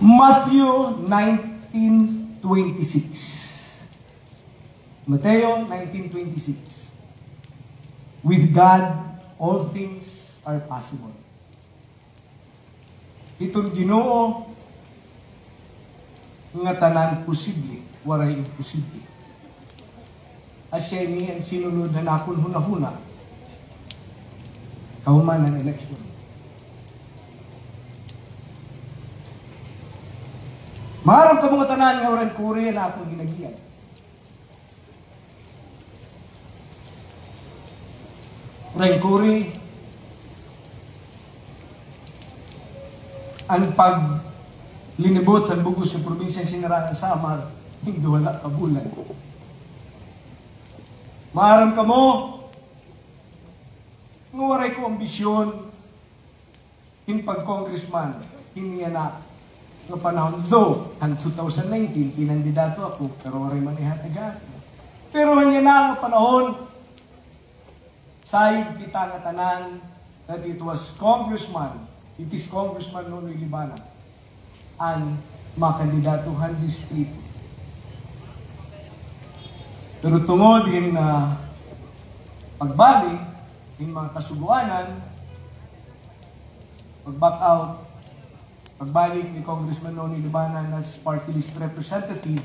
Matthew 19:26. Mateo 19:26. With God, all things are possible. Itong Ginoo nga tanan posible, waray imposible. Asya ni ang sinunod na nakon hunahuna, kahuman ng eleksyon. Maharap ka mga tanan nga waran kuri na akong ginagiyan. Waran kuri, ang paglinibot ang bugos sa probinsya Sinarangan Samar, hindi wala kabulan. Maharap ka mo, nga waray ko ambisyon, in pag-congressman, hindi anak, nga panahon, though, ang 2019, kinandidato ako, pero waray manihataga. Pero hanya na nga panahon, sayod kita nga tanan, that it was Congressman, it is Congressman Nonoy Libana, ang makandidatuhan district. Pero tungod yung pagbali, yung mga kasuguanan, pag-back out, pagbalik ni Congressman Nonoy Libana as party list representative,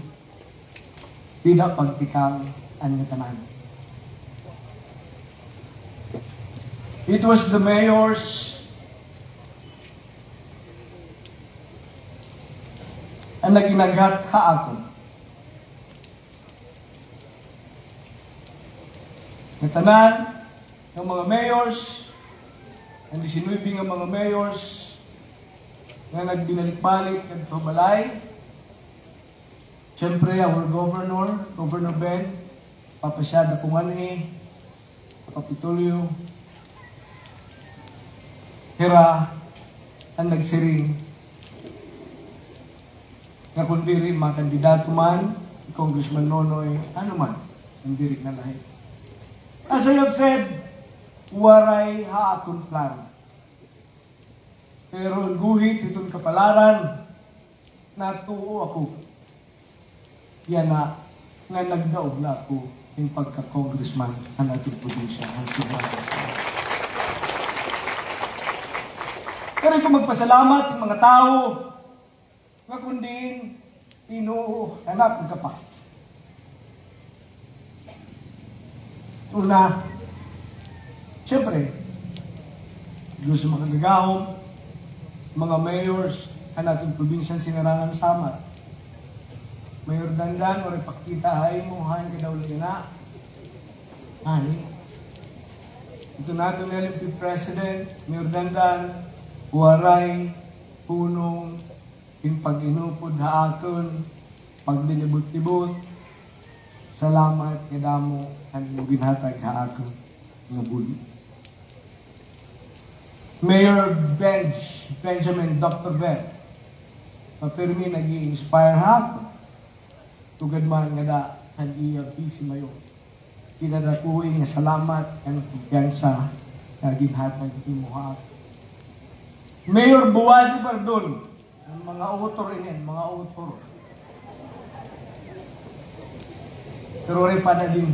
tidak pagtikang ang tanan. It was the mayors ang naginaghat ako. Ng tanan, ng mga mayors, ang 19 ng mga mayors, na nagbinalik-balik at pabalay. Siyempre, our governor, Governor Ben, Papasyada Kumani, Papitulio, Hira, ang nagsiring. Na kung diri mga kandidato man, Congressman Nonoy, ano man, ang diri na lahi. As I have said, waray haakong plano. Pero ang guhit itong kapalaran, natuo ako. Yan na, nga nagdaog na ako yung pagka-congressman ang ating probinsya. Pero ko magpasalamat yung mga tao nga kundi inuo anak ng kapas. Una, siyempre, doon sa mga gagawin, mga mayors ang ating probinsyang Sinarangan Samar. Mayor Dandan, o repakita ay muhan ka daw na. Ani? Ito natin ng LMP President, Mayor Dandan, waray, punong, yung pag-inupod haakon, pagdilibot-libot, salamat, kadamo, ang ginhatag haakon, nga buli. Mayor Benjamin Dr. Ben, papirmi nag-i-inspire ako. Tugad man nga da, ang ELP si Mayo. Kinadakuin nga salamat ang kumpiyansa na ginhatag mo ako. Mayor Buwadi Bardon, ang mga author yan, mga author. Pero rin pa na din.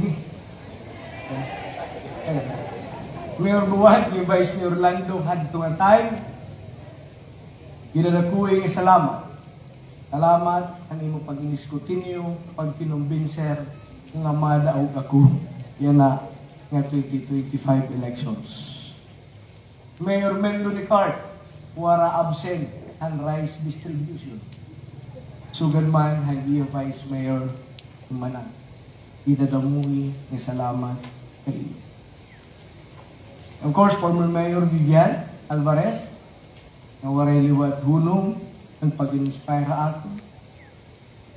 Mayor Buwad, yung Vice Mayor Orlando, had to a time. Ginadakuin nga salamat. Salamat, ang imo pag-iniskutinyo, pag-kinumbinser, nga madaog ako. Yan na, nga 2025 elections. Mayor Melo Nicart, wara absent ang rice distribution. Sugan man, hagi yung Vice Mayor Manang. Idadamuhi nga salamat kay iyo. Of course, former Mayor Vivian Alvarez, na waray liwat hunong, ang pag-inspire ako.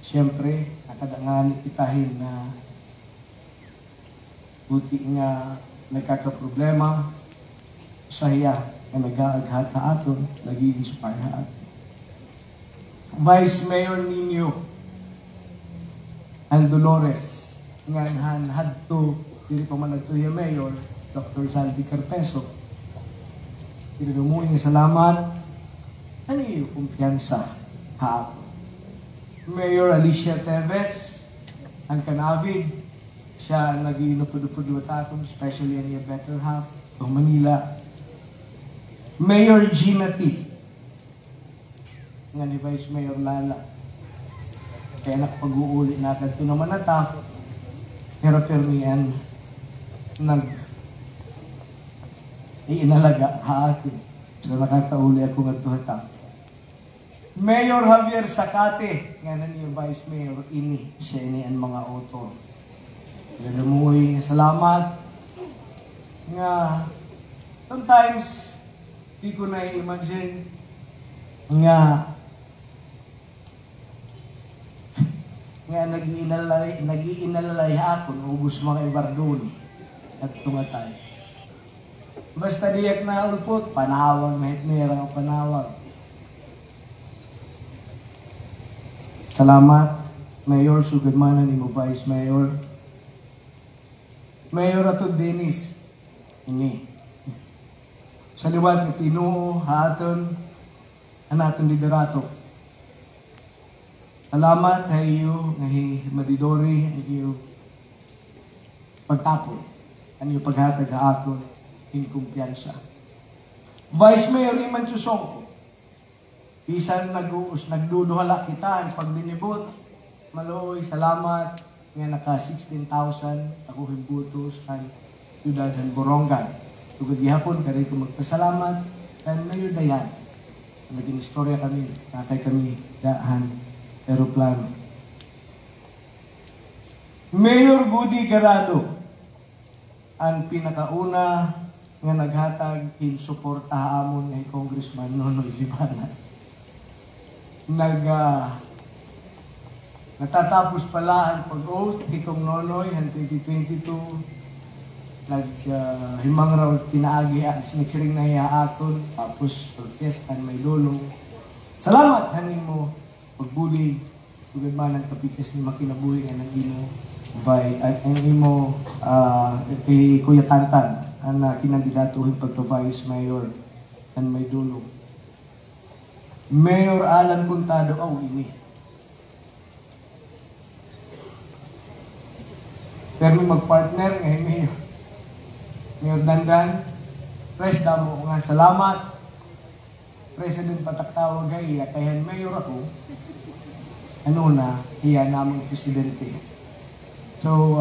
Siyempre, nakadangan itahin na buti nga nagkakaproblema sa hiya na nag-aaghata ato, nag-i-inspire ato. Vice Mayor Nino and Dolores, nga hadto, dili pa man nagtuya Mayor, Dr. Sandy Carpeso. Pinagumuhin nga salamat. Ano yung kumpiyansa hapon. Mayor Alicia Teves, ang kanavid, siya nag-inupod-upod akong, especially ang better half of Manila. Mayor Gina T, nga ni Vice Mayor Lala. Kaya nakapag-uuli natin ito naman natap, pero permian iinalaga haakin. So nakakauli ako nga ito hatap. Mayor Javier Zacate, nga na niyo Vice Mayor, ini siya ini ang mga autor. Ganamuhi, salamat. Nga, sometimes, di ko na-imagine nga nag-iinalalay ako ubus mga ibardoni at tumatay. Basta diyak na ulpot, panawag, mahitnira ang panawag. Salamat, Mayor, sugadmanan ni mo Vice Mayor. Mayor ato Dennis, ini. Sa liwat ni Tinuo, haton, anaton liderato. Salamat sa iyo, ngahi madidori, ang iyo pagtapon, ang iyo paghatag akon, in kumpiyansa. Vice Mayor Iman Chusong, bisan nagduduhala kita ang paglilibot, maloy, salamat, nga naka 16,000 ako himbutos ang Ciudad ng Borongan. Tugod gihapon, kaya ko magpasalamat, and Mayor Dayan, naging istorya kami, kakay kami, daan, aeroplano. Mayor Budi Garado, ang pinakauna nga naghatag in suporta amon ay Congressman Nonoy Libanan. Natatapos pala ang pag-oath kay Kong Nonoy ang 2022. Himang raw pinaagi ang siniksiring na hiyaakon, tapos orkestan may lulong. Salamat hanin mo pagbuli, tugad man ang kapikas ni makinabuhi nga ng imo ang imo kay Kuya Tantan ang kinandidatuhin pagka-Vice Mayor ang may dulong. Mayor Alan Contado, ini. Pero magpartner ngayon Mayor. Mayor Dandan, Pres damo nga salamat. President Pataktawag ay kayan Mayor ako. Ano na, iya namang presidente. So,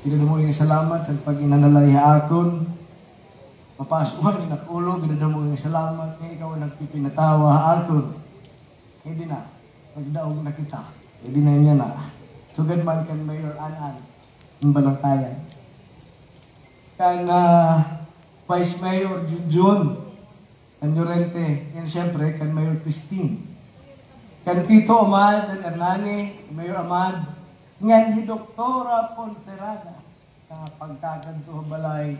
ginadamo yung salamat at pag inanalaya akon, mapasuhan yung nakulo, ginadamo yung salamat, ngayon ikaw ang nagpipinatawa akon. Hindi na, magdaog na kita. Hindi na niya na. Sugad man kan Mayor Anan, ng Balangkayan. Kan Vice Mayor Junjun, kan Llorente, yan siyempre, kan Mayor Christine. Kan Tito Amad, dan Hernani, Mayor Amad, ngan hi Doktora Ponferrada, na pagkakanto balay,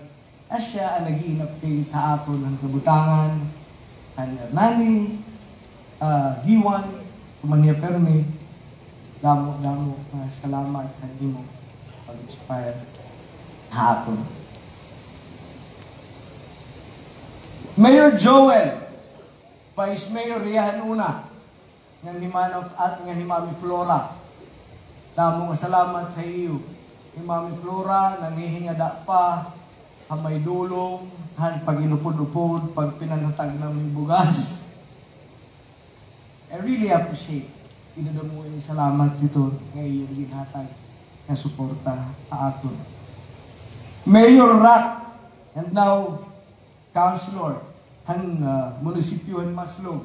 asya ang nag-iinap kay taapon ng kabutangan, kan Hernani, Giwan, Kumanya Perme, damo, salamat kan imo pag-inspire hapon. Mayor Joel, Vice Mayor Riahan Una, nga ni Manok at nga ni Mami Flora. Damo nga salamat sa iyo. Ni Mami Flora, nangihingada pa, hamay dulong, han pag-inupod-upod, pag pinanatag ng bugas. I really appreciate. Inadamo yung salamat dito ngayon ginhatag na suporta sa aton. Mayor Rack, and now Councilor, han munisipyo han Maslog,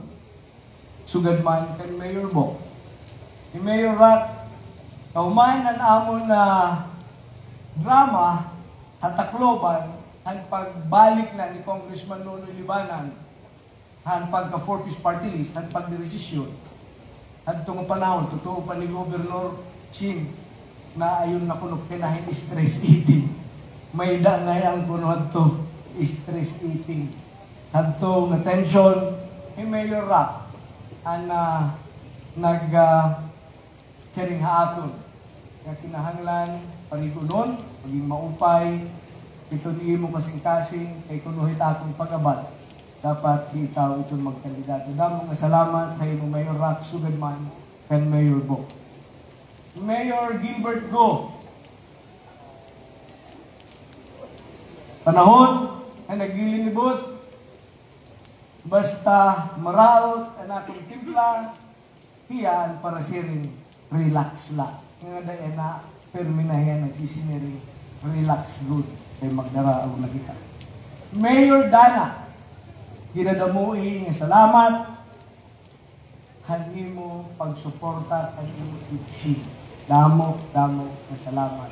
sugad man kan Mayor Bo. Ni Mayor Rack, kaumain ang amon na drama at Tacloban, han pagbalik na ni Congressman Nonoy Libanan, han pagka 4-piece party list, han pagdiresisyon, at itong panahon, totoo pa ni Governor Chin, na ayon na kunok kinahin stress eating. May da na yan kunuhan to, stress eating. Hadto nga tension, Mayor Rack, ang nag-sharing haaton. Kaya kinahanglan, parigunon, maging maupay, ito niyo mo kasing-kasing, kay kunuhit atong pag-abad. dapat ikaw itong magkandidato. Damo nga salamat kay mo Mayor Rax Sugadman and Mayor Bo. Mayor Gilbert Go. Panahon na naglilibot, basta maraot ang akong timpla, hiyan para siring relax la. Nga dahil na perminahin nagsisiniring relax good kay magdaraog na kita. Mayor Dana, ginadamuhi nga salamat, hani mo pagsuporta ang iyong itchi. Damo na salamat.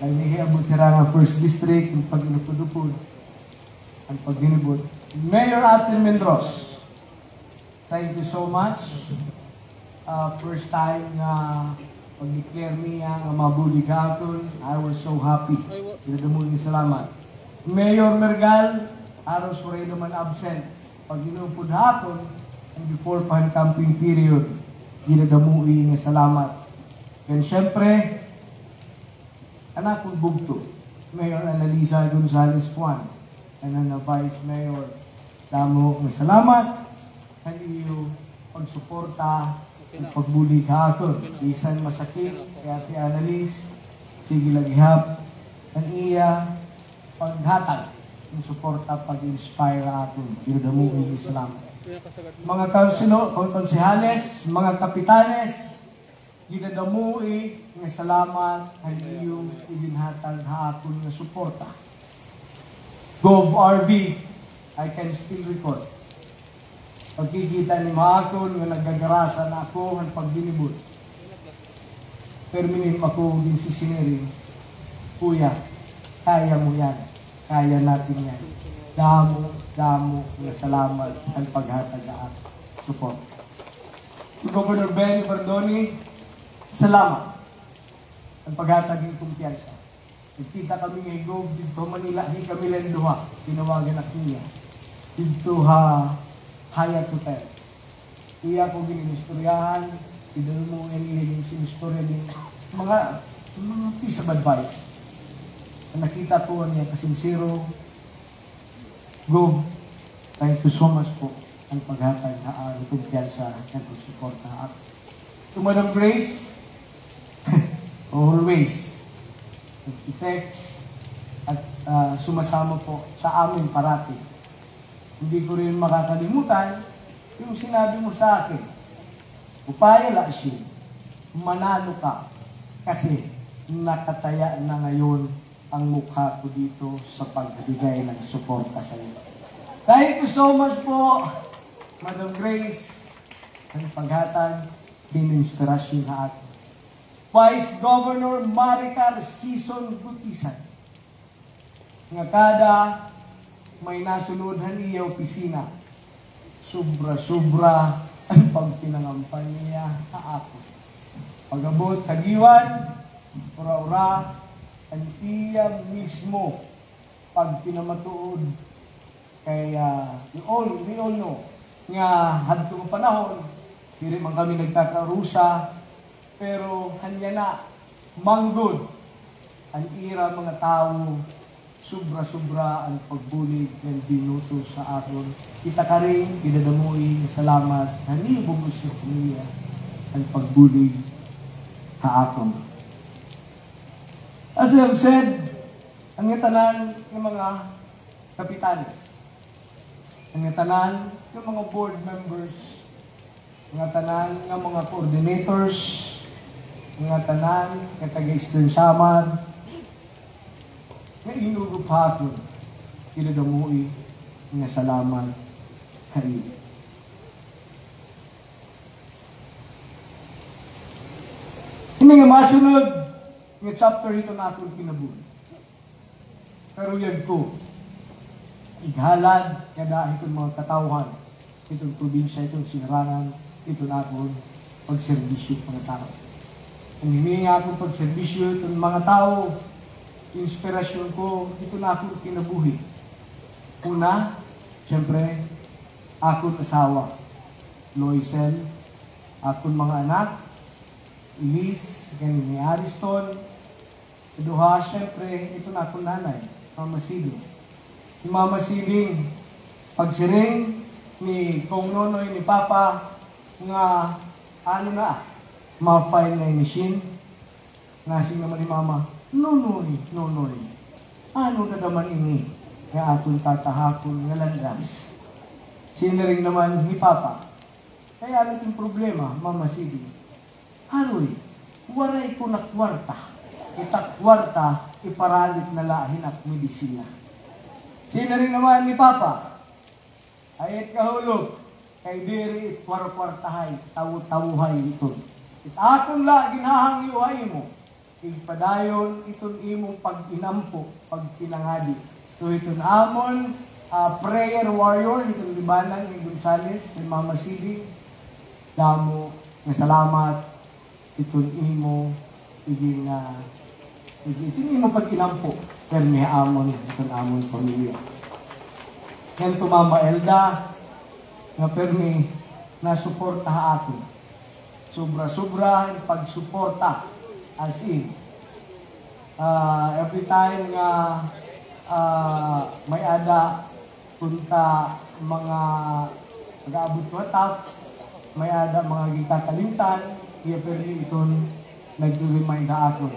Kaya nihiabot nga First District, ang pag-inupod-upod, ang pag-inibot. Mayor Atin Mendros, thank you so much. First time na pag-declare niya nga mabuli kahapon, I was so happy. Ginadamuhi salamat. Mayor Mergal, Aros Moreno man absent. Pag inupod hapon, and before pan-camping period, ginadamuhi nga salamat. And syempre, anak kong bugto, Mayor Annalisa Gonzales Juan, and na Vice Mayor, damo nga salamat, ang iyo pagsuporta, ang pagbuli kahapon. Isan masakit, kaya ti Annalise, sige laghihap, ang iya paghatag, ang suporta, pag-inspire aton. Ginadamuhi salamat. Mga konsehales, mga kapitanes, ginadamuhi nga salamat ay iyong ibinhatag hapon nga suporta. Gov RV, I can still record. Pagkikita ni Mahakon nga nagagarasa na ako ang pagdinibot. Perminim ako din si Sineri, Kuya, kaya mo yan. Kaya natin yan. Damo nga salamat ang paghatag na support. Governor Benny Bardoni, salamat ang paghatag ng kumpiyansa. Nagkita kami ng Gov dito Manila, di kami lang duha, tinawagan na niya. Dito Hyatt Hotel. Iya ko gininistoryahan, idol mo ang iligin sinistorya din. Mga piece of advice. Nakita ko niya kasinsiro, Gov, thank you so much po ang paghatag na kumpiyansa at pagsuporta. At to Madam Grace, always, nag-text at sumasama po sa amin parati. Hindi ko rin makakalimutan yung sinabi mo sa akin, upaya lasin, manalo ka kasi nakataya na ngayon ang mukha ko dito sa pagbigay ng suporta sa iyo. Thank you so much po, Madam Grace, ang paghatag din inspirasyon na atin. Vice Governor Maricar Sison Gutisan, nga kada may nasunodhan iya opisina, sobra-sobra ang pagpinangampay niya sa ako. Pag-abot kagiwan, ura-ura, ang iya mismo pag pinamatuod kay we all know nga hadto nga panahon diri man kami nagkakarusa pero hanya na manggod ang ira mga tao sobra-sobra ang pagbulig ng binuto sa aton. Kita ka rin, ginadamuhi, salamat, hani bubus na niya ang pagbulig sa aton. As I have said, ang tanan ng mga kapitanes, ang tanan ng mga board members, ang tanan ng mga coordinators, ang tanan ng taga-Eastern Samar, nga inurup hapon, kinadamuhi, nga salamat, hari. Hindi nga masunod, nga chapter ito na akong kinabuhi. Pero yan ko, ighalad, kada itong mga katauhan, itong probinsya, itong sinarangan, ito na akong pagserbisyo mga tao. Kung hindi nga akong pagserbisyo itong mga tao, inspirasyon ko, ito na akong kinabuhi. Una, siyempre, akong asawa, Loisel, akong mga anak, Elise, ganyan ni Ariston, Duha, siyempre, ito na akong nanay, Mama Sido. ni Mama Siling, pagsiring ni Kong Nonoy, ni Papa, nga ano na, ma-file na ni Shin, nga sing naman ni Mama, Nonoy, Nonoy, ano na naman ini, nga atong tatahakon nga landas. Sinaring naman ni Papa, kaya ano yung problema, Mama Siling? Haroy, waray ko na kwarta. Itakwarta, iparalit na lahin at medisina. Sinaring naman ni Papa, ayat kahulog, kay diri itwar-kwartahay, tawu-tawuhay ito. Itakon la, ginahang iuhay mo. Igpadayon, iton imong pag-inampo, pag-pinangadi. So iton amon, prayer warrior, iton libanan ni Gonzales, ni Mama Siling, damo, nga salamat, iton imo, iton imo pag-inampo, pero may amon, iton amon pamilya. Yan to Mama Elda, nga permi nasuporta atin. Sobra-sobra yung pagsuporta. As in, every time nga may ada punta mga pag-aabot ko hatap, may ada mga gikakalimtan, iya permi iton nag-remind na ako.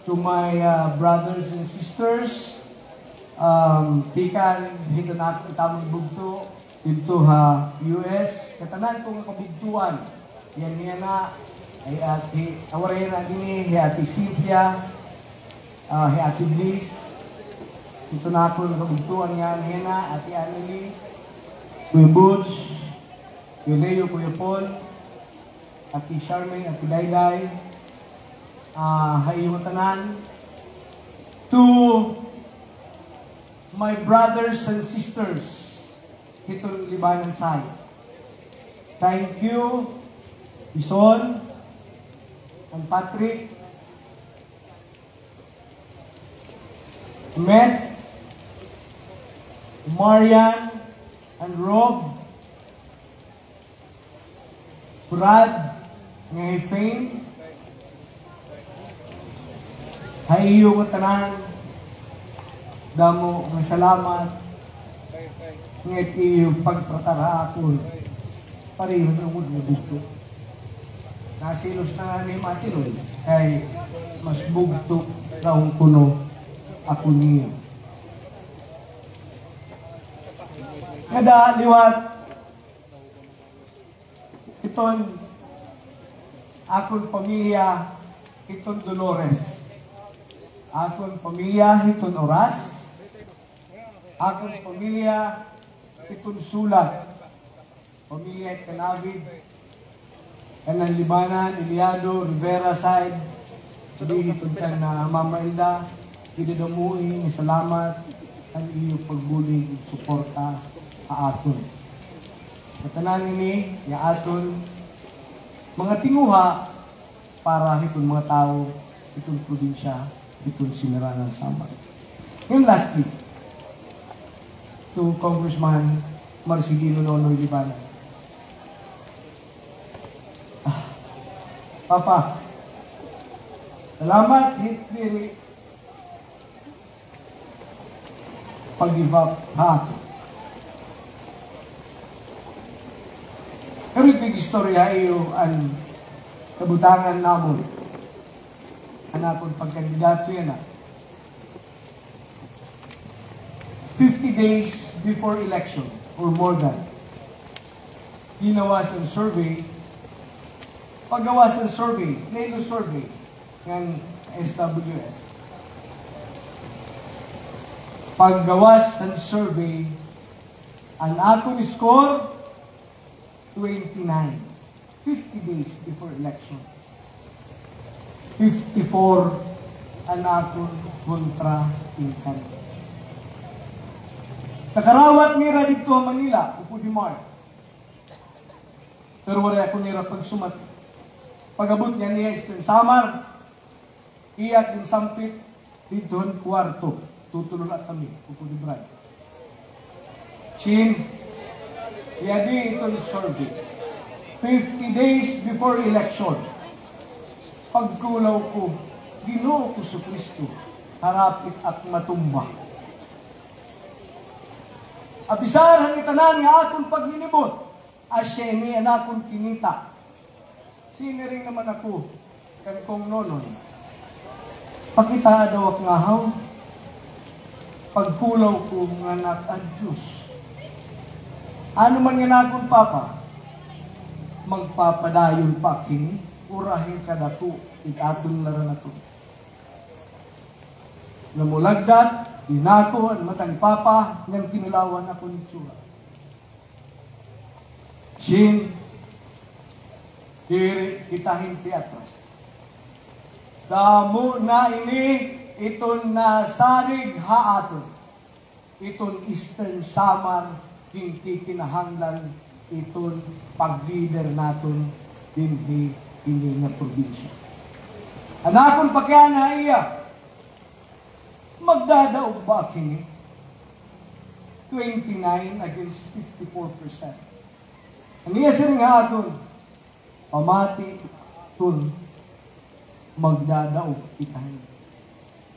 To my brothers and sisters, tikan dito na ako tamang bugto dito ha US, katanan kong kabugtuan yan niya na ay ati awaray na din ay ati Cynthia, ay ati Bliss, dito na ako kabugtuan nga niya na ati Annalise, Kuya Butch, Kuya Leo, Kuya Paul, ati Charmaine, ati Dayday, hayimatanan. To my brothers and sisters, itong libanan side. Thank you, Bison and Patrick, Matt, Marian and Rob, Brad, ngay Fame, hayo ko tanan, damo ng salamat, ngayon yung pagpratara ako, pareho na mo na bugto. Nasilos na nga ni Matiloy, ay mas bugto na ang kuno ako niyo. Kada liwat, iton akong pamilya, iton Dolores. Akong pamilya, iton Oras. Akong pamilya, itong Sulat, pamilya Canavid, Kanan Libanan, Iliado, Rivera side, hindi itong na Mama Elda, idadamuin, salamat, ang iyong pagbulig, suporta, aton. Katanan ini, aton, mga tinguha, para itong mga tao, itong probinsya, itong sinaranan sama. Yung lastly, to Congressman Marcelino Nonoy Libanan. Papa, salamat hindi pag-give up ha. Pero ito'y istorya iyo ang kabutangan namon. Anakon pagkandidato yan 50 days before election, or more than, ginawa sa survey, paggawa sa survey, Lelo survey, ng SWS. Paggawa sa survey, ang akong score, 29. 50 days before election. 54 ang akong kontra-income. Nakarawat nira dito Manila, upo di Mark. Pero wala ako nira pagsumat. Pag-abot niya niya ito Samar, iyak din sampit, dito kwarto. Tutulong at kami, upo di Brad. Chin, yadi itong survey. 50 days before election. Pagkulaw ko, Ginoo ko sa Kristo, harapit at matumba. Abisar ang itanan nga akong paglinibot, asya ni anakong kinita. Siniring naman ako, kan kong nonon. Pakita daw ak ngahaw, pagkulaw ko nga anak ang Diyos. Ano man nga nakong papa, magpapadayon pa kini, urahin ka na to, itaton na rin na to. Namulagdat, dinako ang matang papa, ngang kinulawan ako ni Tsura. Shin, diri kitahin teatras. Damo na ini, iton nasarig haaton. Iton Eastern Samar, hindi kinahanglan, iton pag-leader naton, hindi na probinsya. Anakon pa kaya na iya, magdadaog ba kini? 29 against 54%. Ang iya siring aton, pamati tun magdadaog itahin.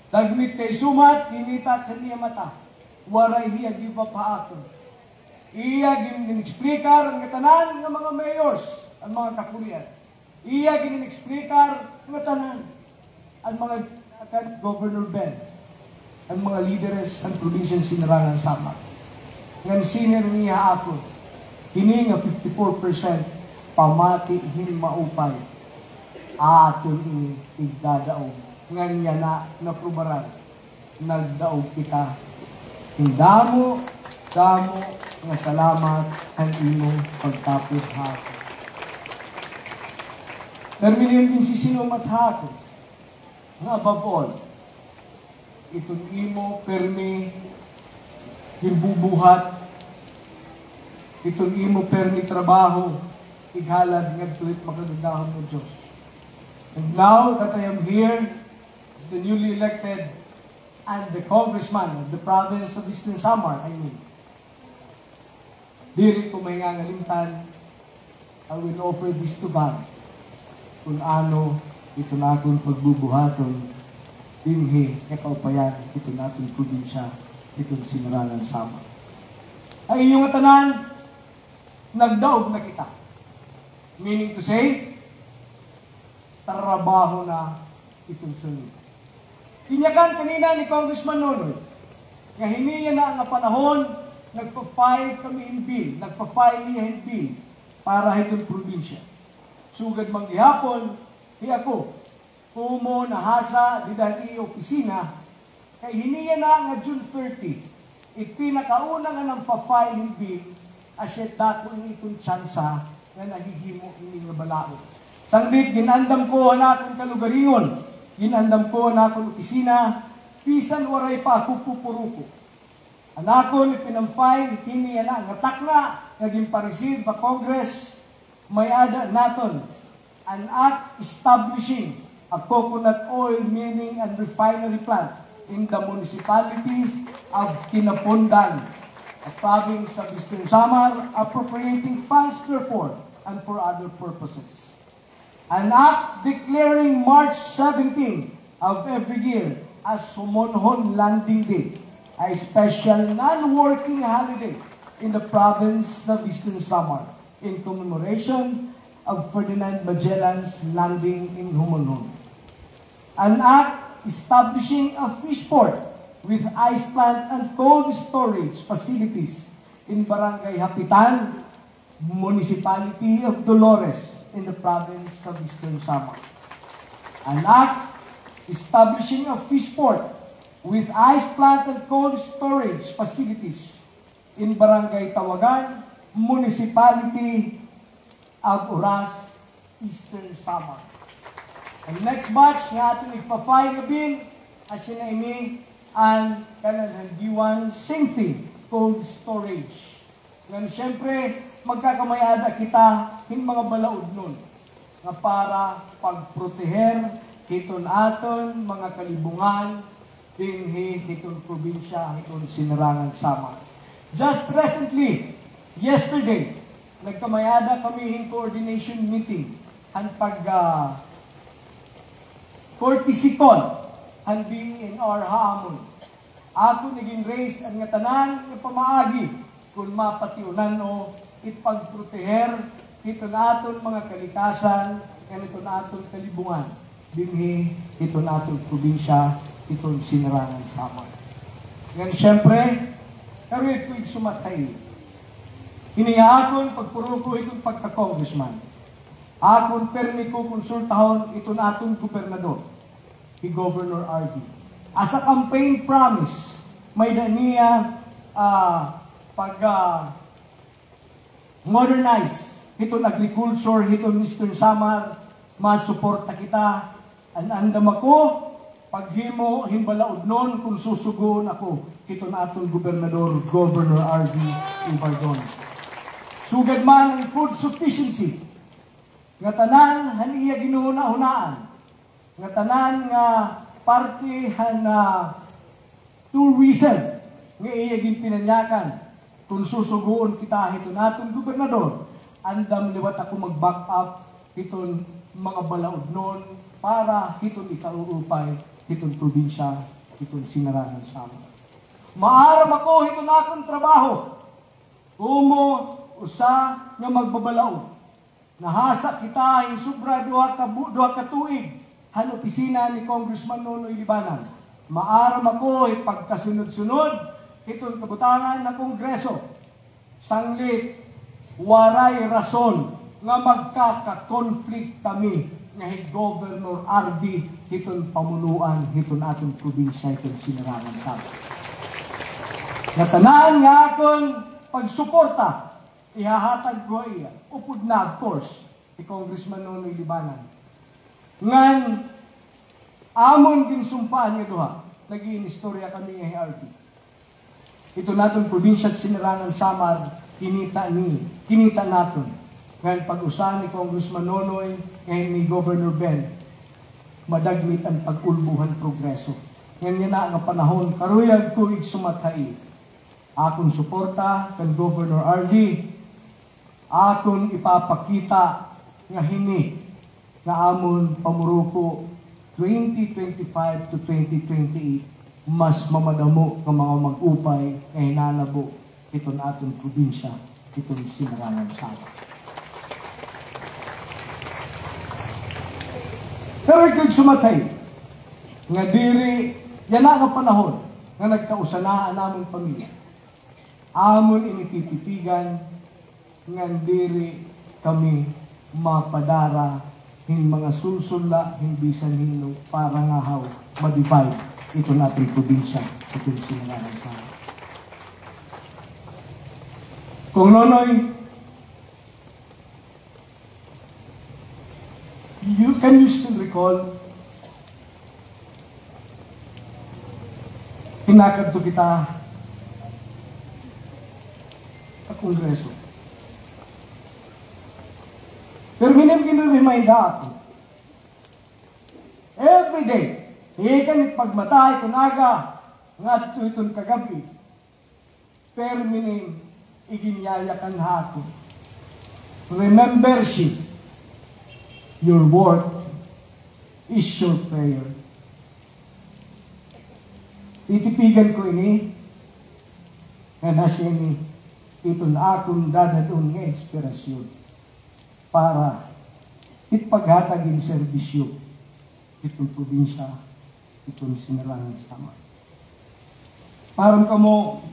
Dagmit kay sumat, hinita kaniya mata, waray hiya giba pa aton. Iya gin-explikar ang tanan ng mga mayors, ang mga kakurian. Iya gin-explikar ang tanan, ang mga Governor Ben, ang mga leaders ng probinsya sinarangan sama. Ngan senior niya ako, hini nga 54% pamati hin maupay. Aton ini igdadaog. Ngan niya na naprubaran, nagdaog kita. Damo nga salamat ang imong pagtapos hako. Terminin din si sino mathako. Nga above all, itong imo permi hirbubuhat, itong imo permi trabaho, ighalad nga tuwit makagandahon ng Diyos. And now that I am here as the newly elected and the congressman of the province of Eastern Samar, diri ko may ngalimtan, I will offer this to God kung ano ito na akong pagbubuhaton dinhi kakaupayan ito natin probinsya itong Sinaranan Samar. Ay iyong tanan, nagdaog na kita. Meaning to say, trabaho na itong sunod. Inyakan kanina ni Congressman Nonoy, nga hiniya na ang panahon, nagpa-file kami in bill, nagpa-file niya in bill para itong probinsya. Sugad manggihapon, ako, kumo nahasa di dahil opisina, kay hiniya na nga June 30, ipinakauna nga ng pa-file in bill, asyet dako itong tsansa na nahihimo ini nga balao. Sangbit, ginandam ko na akong kalugaringon, ginandam ko na akong opisina, pisan waray pa ako pupuruko. Anakon, ipinam-file, kini na, ngatak na, naging pa-receive pa Congress, may ada naton, an act establishing a coconut oil milling and refinery plant in the municipalities of Kinapundan, a province of Eastern Samar, appropriating funds therefore and for other purposes. An act declaring March 17 of every year as Sumonhon Landing Day, a special non-working holiday in the province of Eastern Samar in commemoration of Ferdinand Magellan's landing in Humonhon. An act establishing a fish port with ice plant and cold storage facilities in Barangay Hapitan, Municipality of Dolores in the province of Eastern Samar. An act establishing a fish port with ice plant and cold storage facilities in Barangay Tawagan, Municipality of Oras, Eastern Samar. Ang next batch nga ating ipapay nga bill, as yun na ini, ang kananhandiwan, same thing, cold storage. Ngayon, siyempre, magkakamayada kita, hin mga balaod nun, nga para pagproteher, hiton aton, mga kalibungan, dinhi, hiton probinsya, hiton Sinarangan Samar. Just recently, yesterday, nagkamayada kami yung coordination meeting ang courtesy call ang DNR haamon. Ako naging raise ang nga tanan ng pamaagi kung mapatiunan o ipagproteher ito na aton mga kalikasan and ito na aton kalibungan. Binhi ito na aton probinsya, itong sinarangan sama. Ngayon, siyempre, karoy ko sumatay. Iniakon pagpuro ko itong pagka-congressman. Akon permi ko konsultahon ito na atong gobernador, si Governor RV. As a campaign promise, may na niya modernize itong agriculture, itong Eastern Samar, masuporta kita. Andam ako, paghimo, himbalaod nun, kung susugoon ako, ito na atong gobernador, Governor RV Ibardon. Sugad man ang food sufficiency, nga tanan, haniya ginuhuna-hunaan, nga tanan, nga parte, tourism, nga iya ginpinanyakan, kung susugoon kita, ito na atong gobernador, andam liwat ako mag-back up, itong mga balaod nun, para itong ikaurupay, itong probinsya, itong sinarangan sama. Maaram ako, ito na akong trabaho. Umo, usa, nga magbabalaod. Nahasa kita, yung sobra duha ka tuig, han opisina ni Congressman Nonoy Libanan. Maaram ako, pagkasunod-sunod, itong kabutangan na Kongreso. Sanglit, waray rason, nga magkaka-conflict kami nga Governor RV hiton pamunuan hiton atong probinsya hiton sinarangan sa natanan nga akong pagsuporta ihahatag ko iya upod na of course si Congressman Nonoy Libanan ngan amon ginsumpaan nga duha naging istorya kami nga RV ito natong probinsya at sinarangan Samar kinita naton ngayon pag-usahan ni Congressman Nonoy ngayon ni Governor Ben, madagmit ang pag-ulbuhan progreso. Ngayon na ang panahon, karuyag tuig sumatay. Akong suporta kan Governor RD, akong ipapakita nga hini na amon pamuruko 2025 to 2028 mas mamadamo ng mga mag-upay na hinanabo ito na atong probinsya, itong sinarangan sama. Pero ikag sumatay, nga diri, yan na ang panahon, nga nagkausanaan namong pamilya. Amon inititipigan, nga diri kami mapadara, hin mga sulsula, hin bisan hino, para nga haw, madivide, ito natin probinsya, ito yung sinangalan sa akin. Kung Nonoy, can you still recall hinakad to kita sa Kongreso? Pero remind ako every day ikan pagmatay kunaga nga itong kagabi pero iginyayakan hako remembership. Your work is your prayer. Titipigan ko ini, nga nasa ini, ito na akong dadadon nga inspirasyon para ipaghatagin serbisyo itong probinsya, itong sinarangan sama. Parang kamo,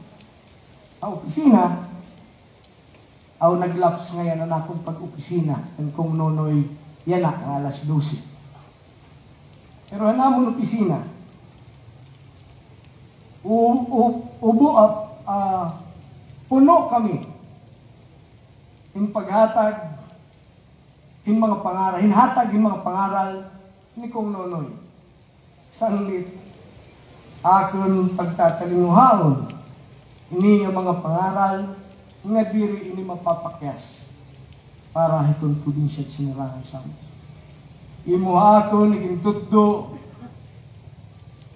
opisina, naglaps ngayon na akong pag-opisina, and kung Nonoy, yan na, alas 12. Pero hanamon opisina, puno kami in paghatag, hinhatag yung mga pangaral ni Kong Nonoy. Sanglit, akong pagtatalinguhaon, ini yung mga pangaral, nga diri ini mapapakyas para itong probinsya at sinarangan sa amin. Imuha ako naging tutdo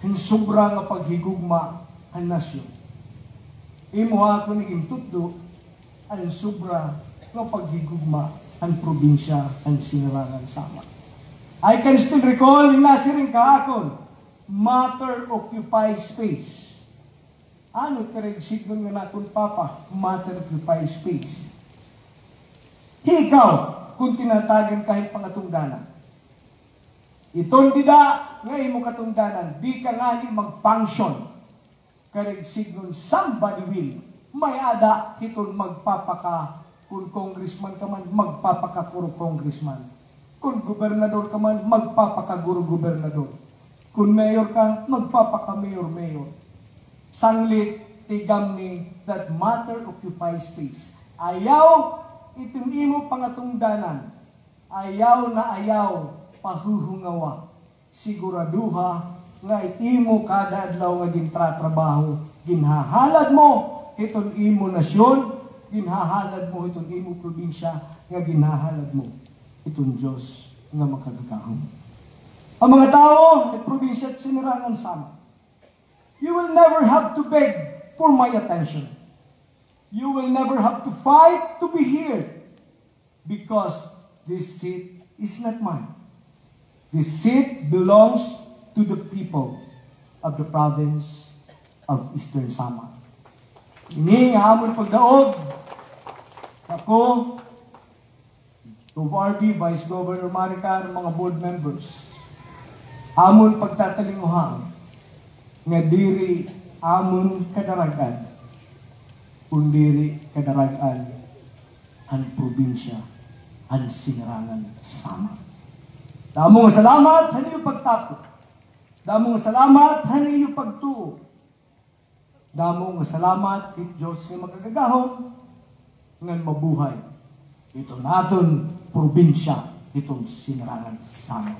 ang sobra nga paghigugma ang nasyon. Imuha ako naging tutdo ang sobra nga paghigugma ang probinsya ang sinarangan sa amin. I can still recall yung nasiring kaakon, matter occupies space. ano kareg signon nga nakon papa, matter occupy space. Ikaw, kung tinatagan kahit pangatungdanan, iton dida, nga imo katungdanan, di ka nga ni mag-function, kareg signon somebody will, may ada hiton magpapaka, kung congressman ka man, magpapakakuro congressman. Kung gobernador ka man, magpapakaguro gobernador. Kung mayor ka, magpapaka-mayor-mayor. Sanglit, tigam ni that matter occupy space. Ayaw, itong imo pangatungdanan. Ayaw na ayaw, pahuhungawa. Siguraduha, nga imo kada adlaw nga gintratrabaho. Ginhahalad mo, itong imo nasyon. Ginhahalad mo, itong imo probinsya. Nga ginhahalad mo, itong Diyos nga makagagahon. Ang mga tao, at probinsya at sinirangan sama. You will never have to beg for my attention. You will never have to fight to be here. Because this seat is not mine. This seat belongs to the people of the province of Eastern Samar. Ini nga amon pagdaog. Ako, ORD, Vice Governor Maricar, mga board members, amon pagtatalinguhan nga diri amon kadaragan kundiri kadaragan ang probinsya ang sinirangan sama. Damong salamat haniyo pagtapos. Damong salamat haniyo pagtuo. Damong salamat kit Diyos nga magagahon ngan mabuhay ito naton probinsya itong sinirangan sama.